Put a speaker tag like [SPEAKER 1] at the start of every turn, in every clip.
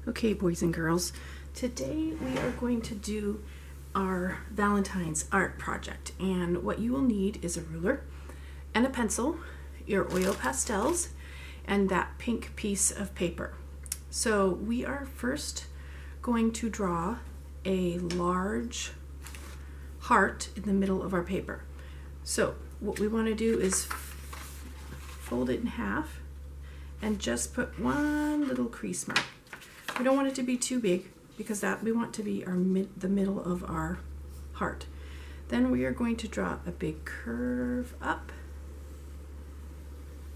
[SPEAKER 1] Okay, boys and girls, today we are going to do our Valentine's art project, and what you will need is a ruler and a pencil, your oil pastels, and that pink piece of paper. So we are first going to draw a large heart in the middle of our paper. So what we want to do is fold it in half and just put one little crease mark. We don't want it to be too big because that we want to be the middle of our heart. Then we are going to draw a big curve up,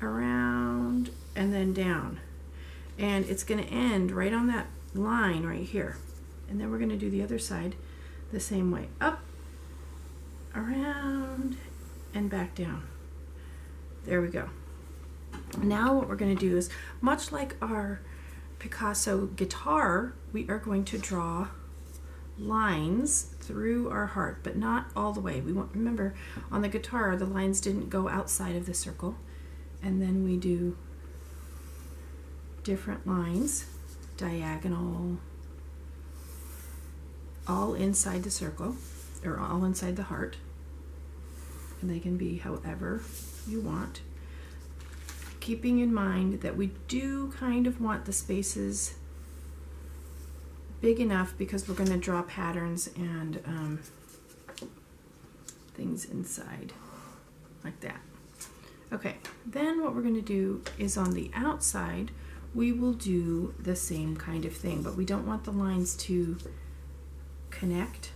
[SPEAKER 1] around, and then down. And it's going to end right on that line right here. And then we're going to do the other side the same way. Up, around, and back down. There we go. Now what we're going to do is, much like our Picasso guitar, we are going to draw lines through our heart, but not all the way. We want, remember, on the guitar the lines didn't go outside of the circle, and then we do different lines, diagonal, all inside the circle, or all inside the heart, and they can be however you want. Keeping in mind that we do kind of want the spaces big enough because we're going to draw patterns and things inside like that. Okay, then what we're going to do is on the outside we will do the same kind of thing, but we don't want the lines to connect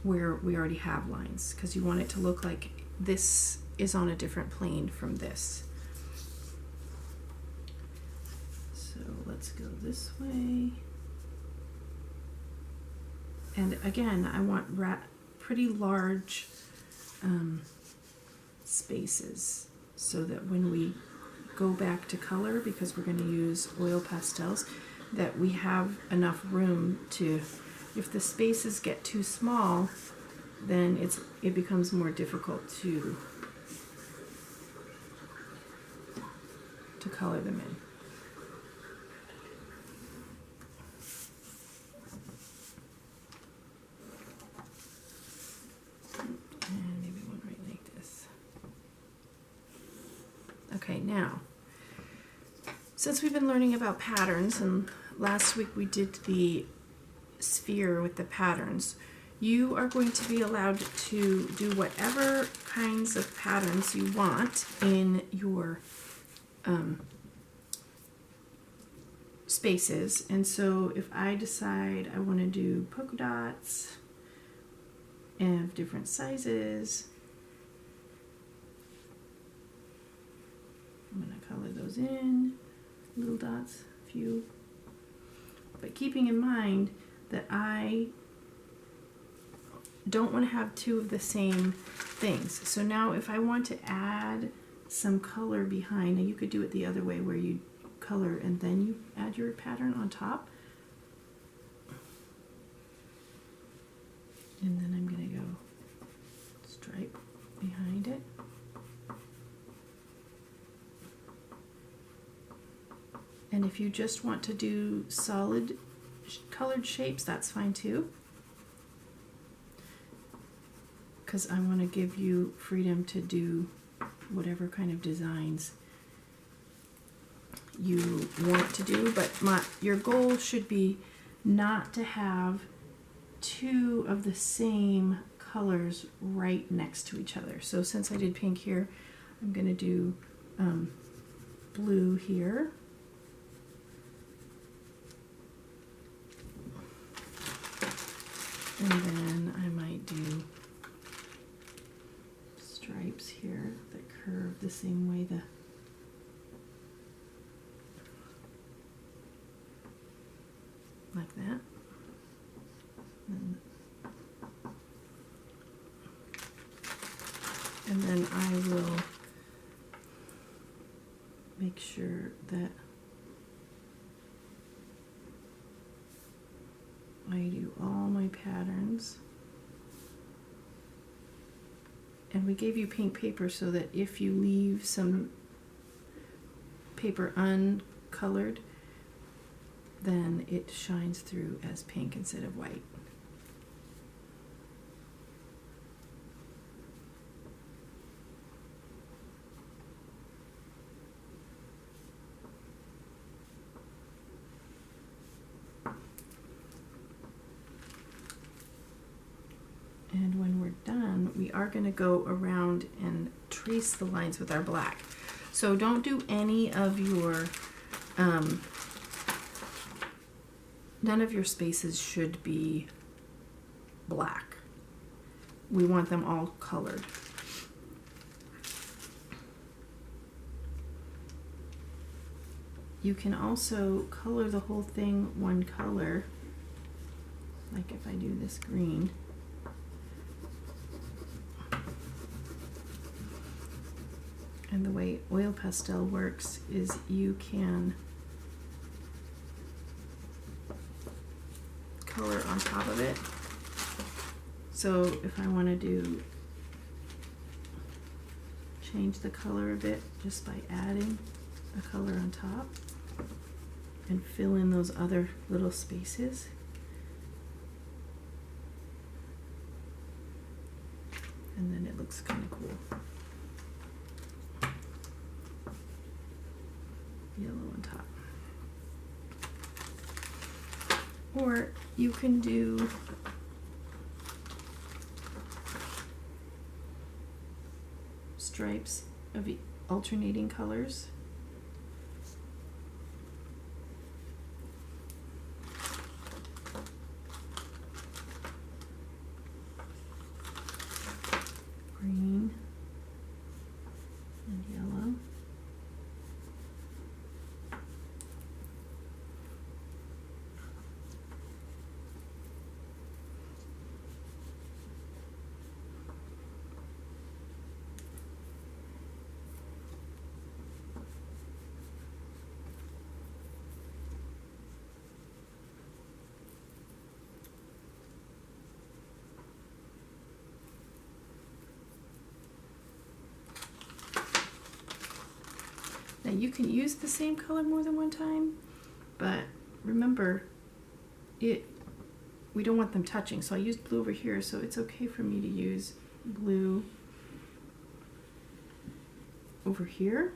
[SPEAKER 1] where we already have lines, because you want it to look like this is on a different plane from this. So let's go this way. And again, I want pretty large spaces so that when we go back to color, because we're going to use oil pastels, that we have enough room to, if the spaces get too small, then it becomes more difficult to color them in. And maybe one right like this. Okay, now, since we've been learning about patterns, and last week we did the sphere with the patterns, you are going to be allowed to do whatever kinds of patterns you want in your spaces. And so if I decide I want to do polka dots of different sizes, I'm going to color those in, little dots, a few, but keeping in mind that I don't want to have two of the same things. So now if I want to add some color behind, and you could do it the other way where you color and then you add your pattern on top. And then I'm going to go stripe behind it. And if you just want to do solid colored shapes, that's fine too, because I want to give you freedom to do whatever kind of designs you want to do, but your goal should be not to have two of the same colors right next to each other. So since I did pink here, I'm going to do blue here. And then I might do stripes here that curve the same way like that. And then I will make sure that I do all my patterns. And we gave you pink paper so that if you leave some paper uncolored, then it shines through as pink instead of white. And when we're done, we are going to go around and trace the lines with our black. So don't do any of your, none of your spaces should be black. We want them all colored. You can also color the whole thing one color, like if I do this green. And the way oil pastel works is you can color on top of it. So if I want to change the color a bit just by adding a color on top and fill in those other little spaces. And then it looks kind of cool. Yellow on top. Or you can do stripes of alternating colors. Green and yellow. Now you can use the same color more than one time, but remember, we don't want them touching. So I used blue over here, so it's okay for me to use blue over here.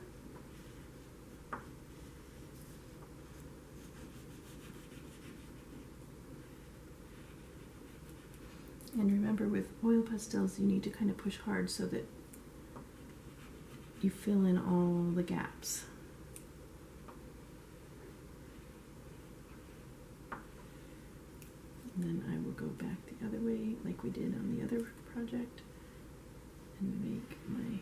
[SPEAKER 1] And remember, with oil pastels, you need to kind of push hard so that you fill in all the gaps. And then I will go back the other way like we did on the other project and make my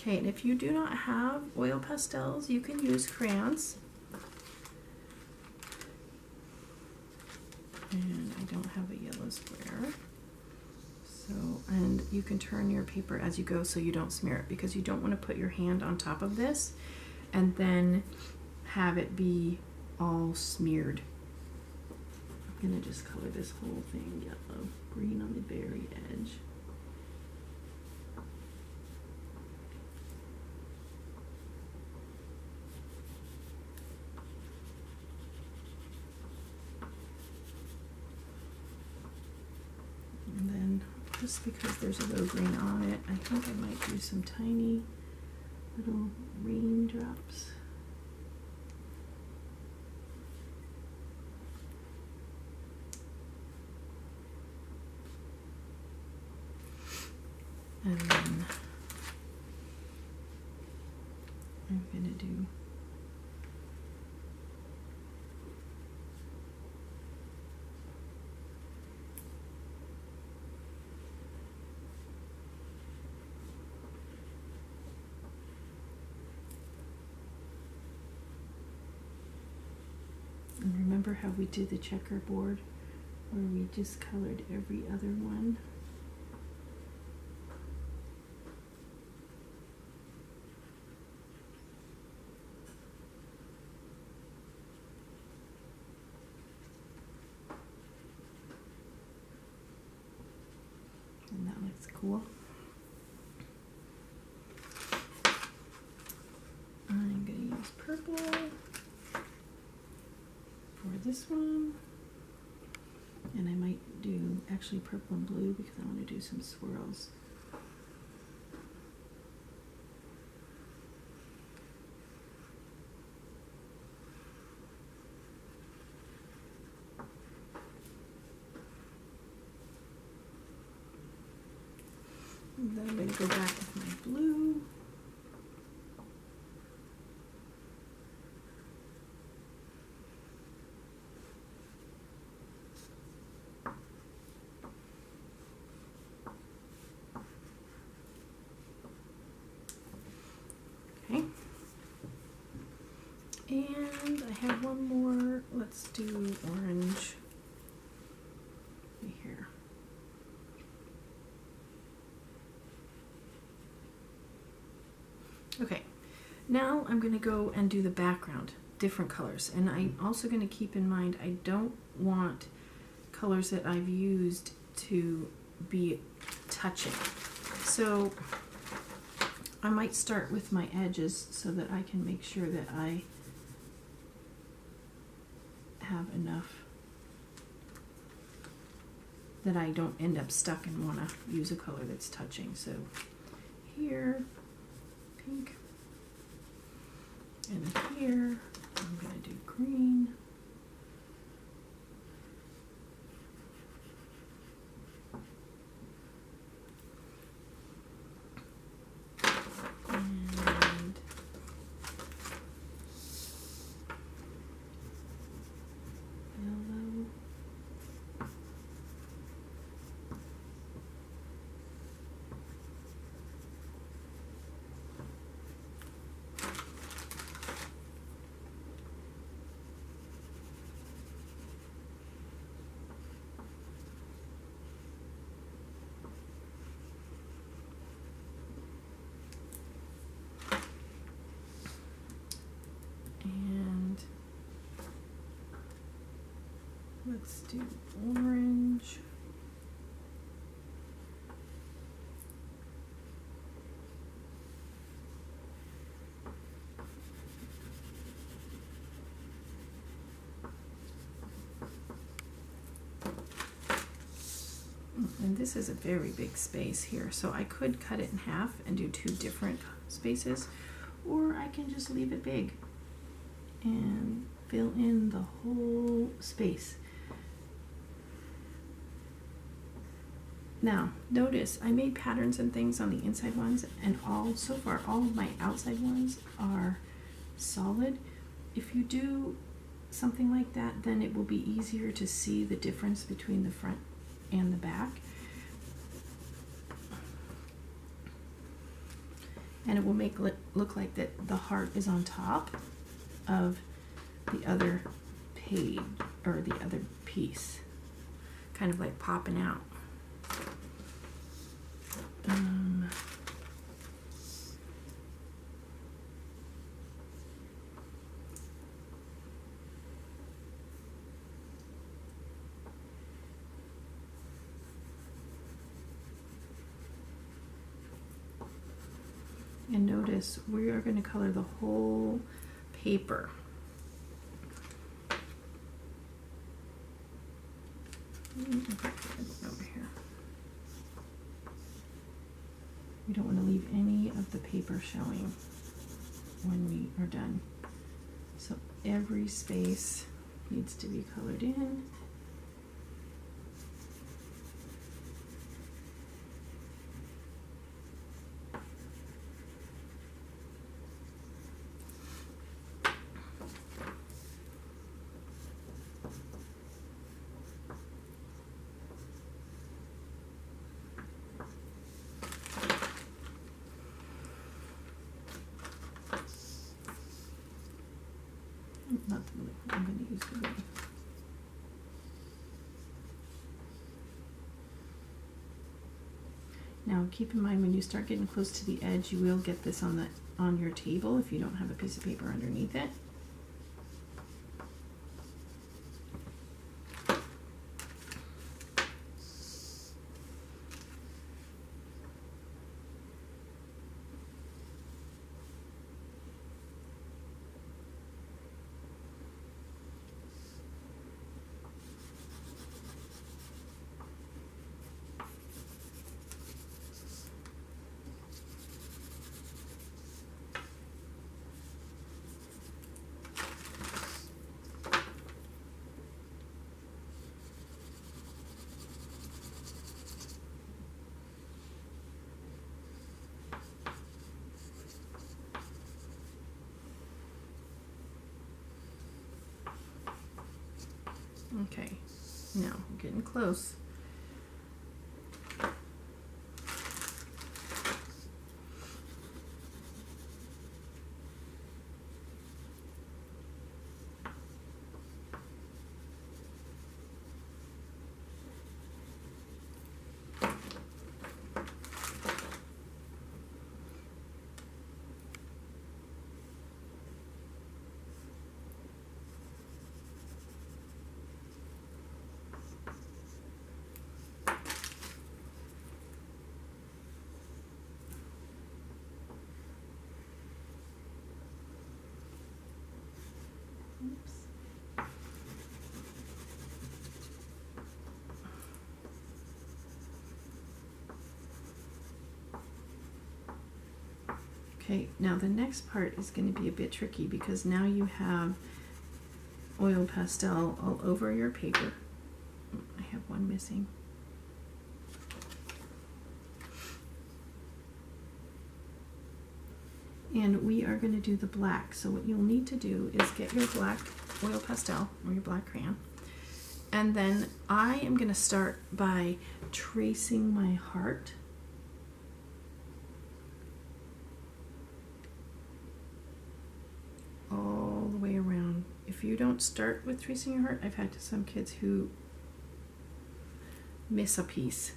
[SPEAKER 1] Okay, and if you do not have oil pastels, you can use crayons. And I don't have a yellow square. So, and you can turn your paper as you go so you don't smear it, because you don't want to put your hand on top of this and then have it be all smeared. I'm gonna just color this whole thing yellow, green on the very edge. Just because there's a little green on it, I think I might do some tiny little raindrops. And then I'm going to do and remember how we did the checkerboard where we just colored every other one? And that looks cool. I'm going to use purple for this one. And I might do actually purple and blue because I want to do some swirls. And then I'm going to go back with my blue. Okay. And I have one more. Let's do orange here. Okay, now I'm going to go and do the background, different colors. And I'm also going to keep in mind I don't want colors that I've used to be touching. So I might start with my edges so that I can make sure that I have enough that I don't end up stuck and want to use a color that's touching. So here, pink, and here I'm going to do green, and yellow, and let's do orange. And this is a very big space here, so I could cut it in half and do two different spaces, or I can just leave it big and fill in the whole space. Now, notice I made patterns and things on the inside ones, and so far all of my outside ones are solid. If you do something like that, then it will be easier to see the difference between the front and the back. And it will make it look like that the heart is on top of the other page or the other piece, kind of like popping out. And notice we are going to color the whole paper. Over here. We don't want to leave any of the paper showing when we are done. So every space needs to be colored in. Not the blue, I'm going to use the blue. Now keep in mind when you start getting close to the edge, you will get this on your table if you don't have a piece of paper underneath it. Okay, now we're getting close. Okay, now the next part is going to be a bit tricky because now you have oil pastel all over your paper. I have one missing. And we are going to do the black. So what you'll need to do is get your black oil pastel or your black crayon. And then I am going to start by tracing my heart. All the way around. If you don't start with tracing your heart, I've had some kids who miss a piece.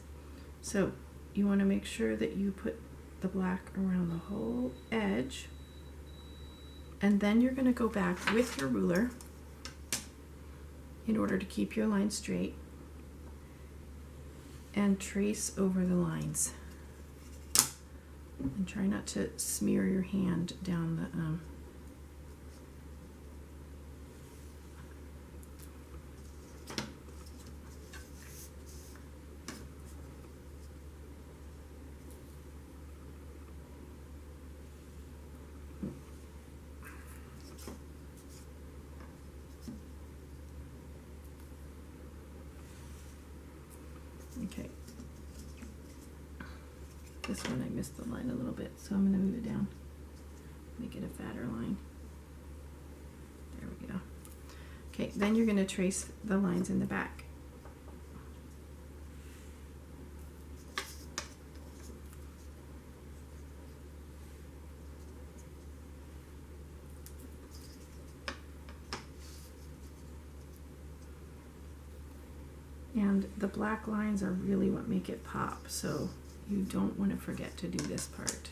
[SPEAKER 1] So you want to make sure that you put the black around the whole edge, and then you're going to go back with your ruler in order to keep your line straight and trace over the lines, and try not to smear your hand down the Okay, this one I missed the line a little bit, so I'm going to move it down, make it a fatter line. There we go. Okay, then you're going to trace the lines in the back. And the black lines are really what make it pop, so you don't want to forget to do this part.